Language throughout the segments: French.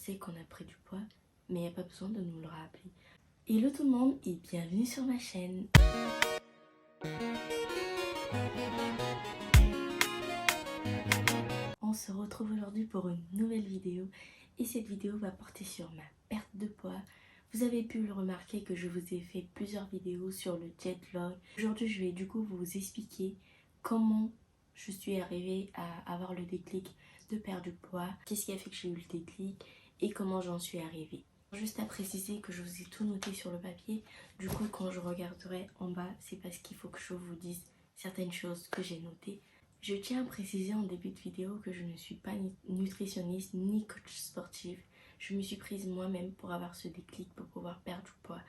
sait qu'on a pris du poids, mais il n'y a pas besoin de nous le rappeler. Hello tout le monde et bienvenue sur ma chaîne. On se retrouve aujourd'hui pour une nouvelle vidéo et cette vidéo va porter sur ma perte de poids. Vous avez pu le remarquer que je vous ai fait plusieurs vidéos sur le jet lag. Aujourd'hui je vais du coup vous expliquer comment je suis arrivée à avoir le déclic de perdre du poids, qu'est-ce qui a fait que j'ai eu le déclic et comment j'en suis arrivée. Juste à préciser que je vous ai tout noté sur le papier, du coup quand je regarderai en bas, c'est parce qu'il faut que je vous dise certaines choses que j'ai notées. Je tiens à préciser en début de vidéo que je ne suis pas ni nutritionniste ni coach sportif. Je me suis prise moi-même pour avoir ce déclic pour pouvoir perdre du poids.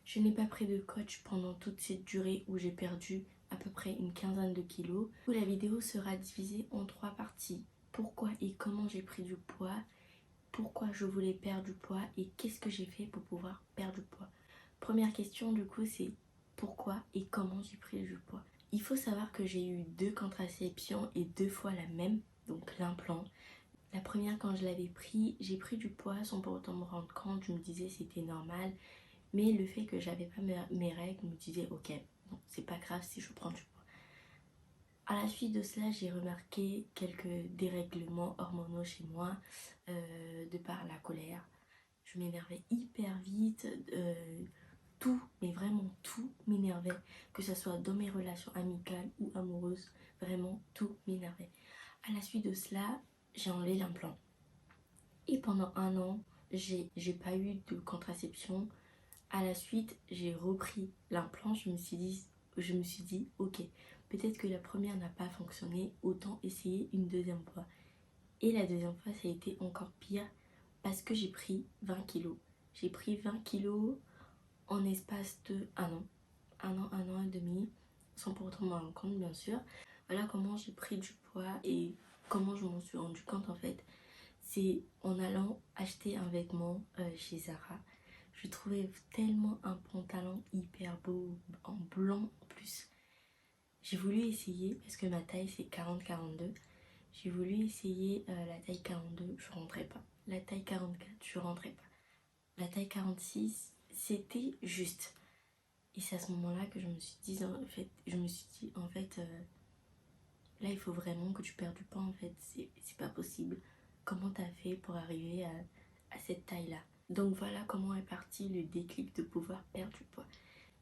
Je n'ai pas pris de coach pendant toute cette durée où j'ai perdu à peu près une quinzaine de kilos. La vidéo sera divisée en 3 parties. Pourquoi et comment j'ai pris du poids, pourquoi je voulais perdre du poids et qu'est-ce que j'ai fait pour pouvoir perdre du poids. Première question du coup c'est pourquoi et comment j'ai pris du poids. Il faut savoir que j'ai eu 2 contraceptions et 2 fois la même, donc l'implant. La première quand je l'avais pris, j'ai pris du poids sans pour autant me rendre compte, je me disais c'était normal. Mais le fait que j'avais pas mes règles me disait ok, bon, c'est pas grave si je prends du poids. À la suite de cela, j'ai remarqué quelques dérèglements hormonaux chez moi, de par la colère. Je m'énervais hyper vite, tout, mais vraiment tout m'énervait, que ce soit dans mes relations amicales ou amoureuses, vraiment tout m'énervait. À la suite de cela, j'ai enlevé l'implant. Et pendant 1 an, j'ai pas eu de contraception. À la suite, j'ai repris l'implant, je me suis dit ok, peut-être que la première n'a pas fonctionné, autant essayer une deuxième fois. Et la deuxième fois, ça a été encore pire parce que j'ai pris 20 kilos. J'ai pris 20 kilos en espace de 1 an. 1 an et demi, sans pour autant m'en rendre compte bien sûr. Voilà comment j'ai pris du poids et comment je m'en suis rendu compte en fait. C'est en allant acheter un vêtement chez Zara. Je trouvais tellement un pantalon hyper beau, en blanc en plus. J'ai voulu essayer, parce que ma taille c'est 40-42. J'ai voulu essayer la taille 42, je rentrais pas. La taille 44, je rentrais pas. La taille 46, c'était juste. Et c'est à ce moment-là que je me suis dit, en fait, là il faut vraiment que tu perdes du poids en fait. C'est pas possible. Comment t'as fait pour arriver à cette taille-là? Donc voilà comment est parti le déclic de pouvoir perdre du poids.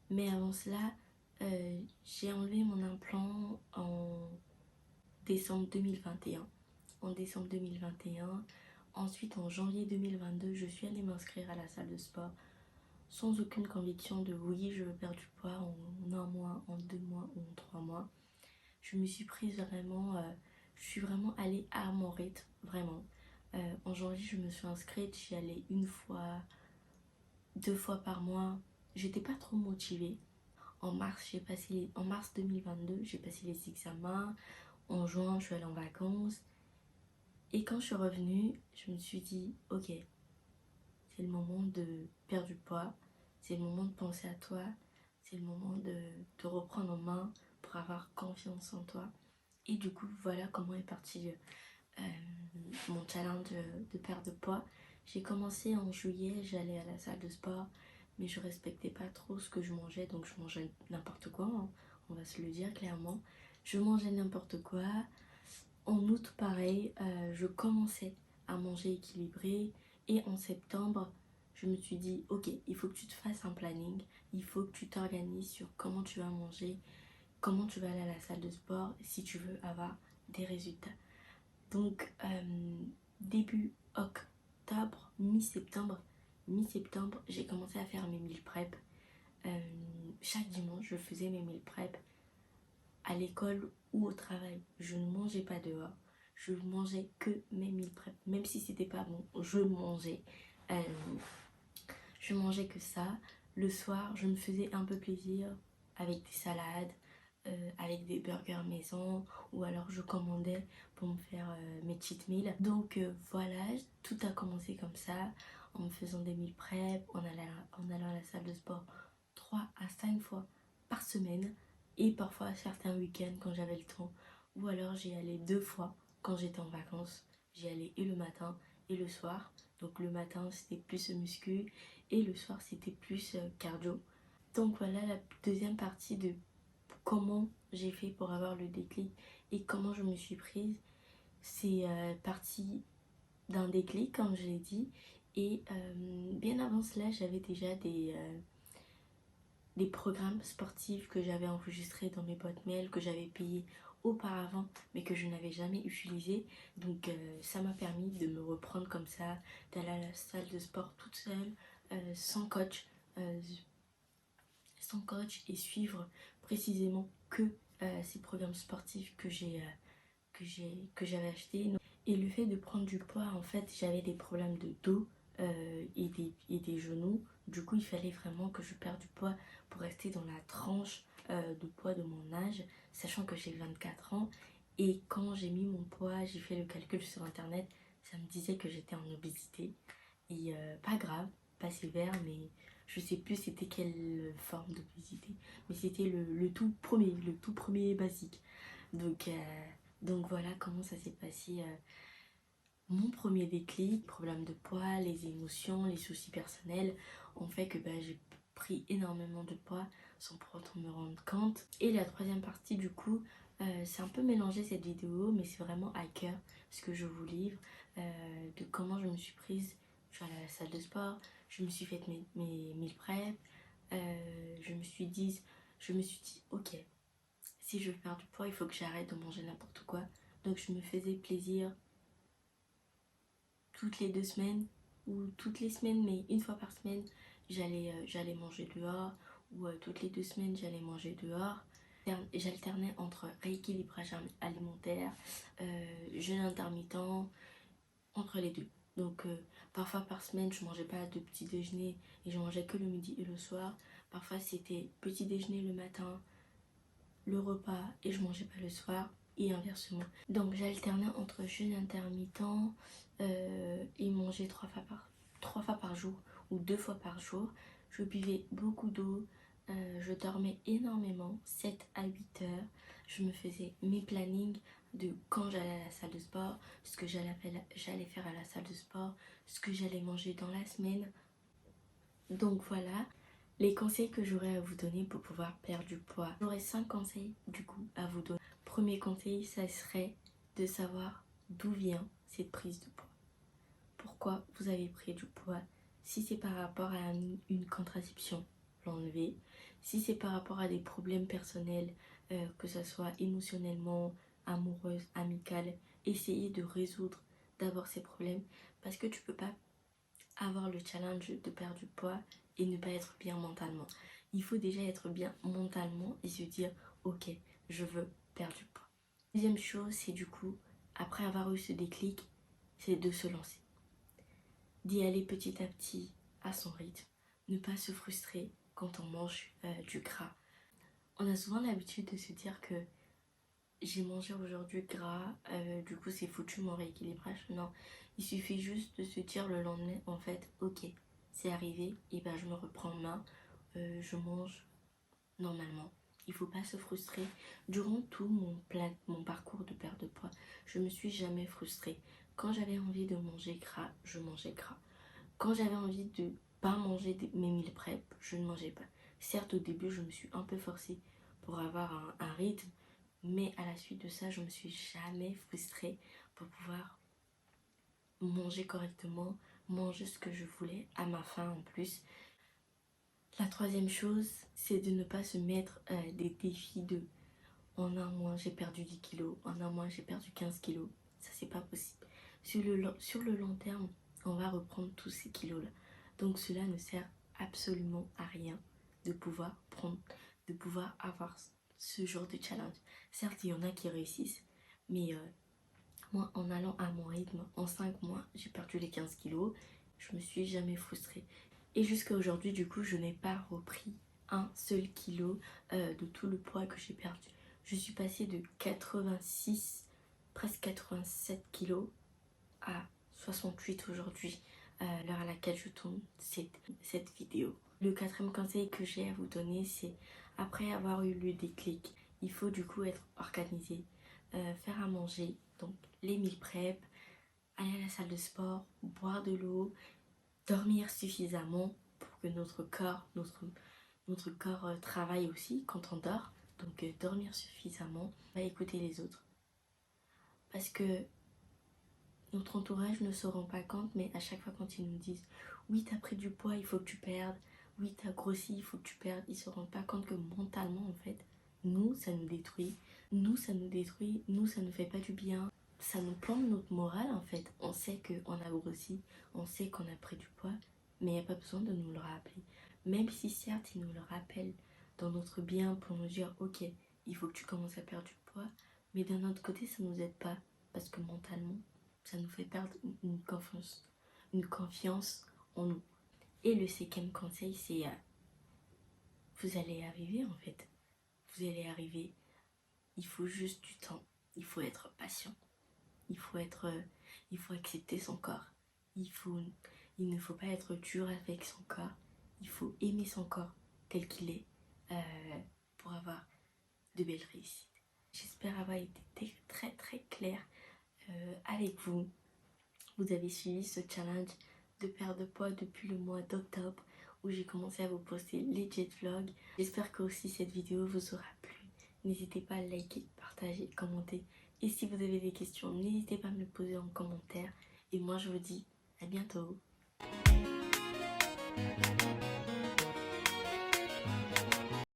Mais avant cela, j'ai enlevé mon implant en décembre 2021. En décembre 2021. Ensuite, en janvier 2022, je suis allée m'inscrire à la salle de sport sans aucune conviction de oui, je veux perdre du poids en 1 mois, en 2 mois ou en 3 mois. Je me suis prise vraiment, je suis vraiment allée à mon rythme, vraiment. En janvier, je me suis inscrite, j'y allais 1 fois, 2 fois par mois. J'étais pas trop motivée. En mars 2022, j'ai passé les examens. En juin, je suis allée en vacances. Et quand je suis revenue, je me suis dit, ok, c'est le moment de perdre du poids. C'est le moment de penser à toi. C'est le moment de te reprendre en main pour avoir confiance en toi. Et du coup, voilà comment est parti mon challenge de perte de poids. J'ai commencé en juillet, j'allais à la salle de sport, mais je respectais pas trop ce que je mangeais, donc je mangeais n'importe quoi, hein, on va se le dire clairement. Je mangeais n'importe quoi. En août, pareil, je commençais à manger équilibré. Et en septembre, je me suis dit, ok, il faut que tu te fasses un planning, il faut que tu t'organises sur comment tu vas manger, comment tu vas aller à la salle de sport si tu veux avoir des résultats. Donc début octobre, mi-septembre, j'ai commencé à faire mes meal prep. Chaque dimanche, je faisais mes meal prep à l'école ou au travail. Je ne mangeais pas dehors. Je mangeais que mes meal prep. Même si c'était pas bon, je mangeais. Je mangeais que ça. Le soir, je me faisais un peu plaisir avec des salades, avec des burgers maison, ou alors je commandais pour me faire mes cheat meals. Donc voilà, tout a commencé comme ça, en me faisant des meal prep, en allant à la salle de sport 3 à 5 fois par semaine, et parfois certains week-ends quand j'avais le temps, ou alors j'y allais 2 fois quand j'étais en vacances. J'y allais et le matin et le soir. Donc le matin c'était plus muscu et le soir c'était plus cardio. Donc voilà la deuxième partie de comment j'ai fait pour avoir le déclic et comment je me suis prise. C'est parti d'un déclic comme je l'ai dit. Et bien avant cela j'avais déjà des programmes sportifs que j'avais enregistrés dans mes boîtes mail, que j'avais payé auparavant mais que je n'avais jamais utilisé. Donc ça m'a permis de me reprendre comme ça, d'aller à la salle de sport toute seule, sans coach, euh, sans coach et suivre précisément que ces programmes sportifs que j'avais achetés. Et le fait de prendre du poids, en fait j'avais des problèmes de dos et des genoux. Du coup il fallait vraiment que je perde du poids pour rester dans la tranche de poids de mon âge, sachant que j'ai 24 ans. Et quand j'ai mis mon poids, j'ai fait le calcul sur internet, ça me disait que j'étais en obésité. Et pas grave, pas sévère, mais je sais plus c'était quelle forme d'obésité. Mais c'était le tout premier basique. Donc, voilà comment ça s'est passé. Mon premier déclic, problème de poids, les émotions, les soucis personnels ont fait que j'ai pris énormément de poids sans pour autant me rendre compte. Et la troisième partie du coup, c'est un peu mélangé cette vidéo, mais c'est vraiment à cœur ce que je vous livre, de comment je me suis prise. Je suis allée à la salle de sport, je me suis fait mes meal prep, je me suis dit ok, si je veux perdre du poids, il faut que j'arrête de manger n'importe quoi. Donc je me faisais plaisir toutes les 2 semaines ou toutes les semaines, mais une fois par semaine j'allais manger dehors, ou toutes les 2 semaines j'allais manger dehors. J'alternais entre rééquilibrage alimentaire, jeûne intermittent, entre les deux. Donc parfois par semaine je mangeais pas de petit déjeuner et je mangeais que le midi et le soir. Parfois c'était petit déjeuner le matin, le repas, et je mangeais pas le soir, et inversement. Donc j'alternais entre jeûne intermittent et manger 3 fois par jour ou 2 fois par jour. Je buvais beaucoup d'eau, je dormais énormément, 7 à 8 heures. Je me faisais mes plannings de quand j'allais à la salle de sport, ce que j'allais faire à la salle de sport, ce que j'allais manger dans la semaine. Donc voilà les conseils que j'aurais à vous donner pour pouvoir perdre du poids. J'aurais 5 conseils du coup à vous donner. Premier conseil, ça serait de savoir d'où vient cette prise de poids. Pourquoi vous avez pris du poids? Si c'est par rapport à une contraception, l'enlever. Si c'est par rapport à des problèmes personnels, que ce soit émotionnellement, amoureuse, amicale, essayez de résoudre d'abord ces problèmes, parce que tu peux pas avoir le challenge de perdre du poids et ne pas être bien mentalement. Il faut déjà être bien mentalement et se dire ok, je veux perdre du poids. Deuxième chose, c'est du coup, après avoir eu ce déclic, c'est de se lancer, d'y aller petit à petit à son rythme, ne pas se frustrer quand on mange du gras. On a souvent l'habitude de se dire que j'ai mangé aujourd'hui gras, du coup c'est foutu mon rééquilibrage. Non, il suffit juste de se dire le lendemain, en fait, ok, c'est arrivé, et je me reprends en main, je mange normalement. Il faut pas se frustrer. Durant tout mon parcours de perte de poids, je me suis jamais frustrée. Quand j'avais envie de manger gras, je mangeais gras. Quand j'avais envie de pas manger mes meal prep, je ne mangeais pas. Certes, au début, je me suis un peu forcée pour avoir un rythme, mais à la suite de ça, je me suis jamais frustrée pour pouvoir manger correctement, manger ce que je voulais à ma faim en plus. La troisième chose, c'est de ne pas se mettre des défis de en un mois j'ai perdu 10 kilos, en un mois j'ai perdu 15 kilos. Ça, c'est pas possible. Sur le long terme, on va reprendre tous ces kilos là. Donc cela ne sert absolument à rien de pouvoir avoir ce genre de challenge. Certes, il y en a qui réussissent, mais moi, en allant à mon rythme, en 5 mois, j'ai perdu les 15 kilos. Je me suis jamais frustrée. Et jusqu'à aujourd'hui, du coup, je n'ai pas repris un seul kilo de tout le poids que j'ai perdu. Je suis passée de 86, presque 87 kilos à 68 aujourd'hui, à l'heure à laquelle je tourne cette vidéo. Le quatrième conseil que j'ai à vous donner, c'est après avoir eu le déclic, il faut du coup être organisé, faire à manger, donc les meal prep, aller à la salle de sport, boire de l'eau, dormir suffisamment pour que notre corps travaille aussi quand on dort. Donc dormir suffisamment, pas écouter les autres. Parce que notre entourage ne se rend pas compte, mais à chaque fois quand ils nous disent oui, t'as pris du poids, il faut que tu perdes, oui, t'as grossi, il faut que tu perdes, ils se rendent pas compte que mentalement, en fait, nous, ça nous détruit. Nous, ça nous détruit, nous, ça nous fait pas du bien. Ça nous plombe notre morale, en fait. On sait qu'on a grossi, on sait qu'on a pris du poids, mais il n'y a pas besoin de nous le rappeler. Même si, certes, ils nous le rappellent dans notre bien pour nous dire ok, il faut que tu commences à perdre du poids, mais d'un autre côté, ça nous aide pas parce que mentalement, ça nous fait perdre une confiance en nous. Et le cinquième conseil, c'est vous allez y arriver en fait. Vous allez y arriver. Il faut juste du temps. Il faut être patient. Il faut accepter son corps. Il ne faut pas être dur avec son corps. Il faut aimer son corps tel qu'il est pour avoir de belles réussites. J'espère avoir été très très claire avec vous. Vous avez suivi ce challenge de perte de poids depuis le mois d'octobre où j'ai commencé à vous poster les jet vlogs. J'espère que aussi cette vidéo vous aura plu. N'hésitez pas à liker, partager, commenter. Et si vous avez des questions, n'hésitez pas à me les poser en commentaire. Et moi je vous dis à bientôt.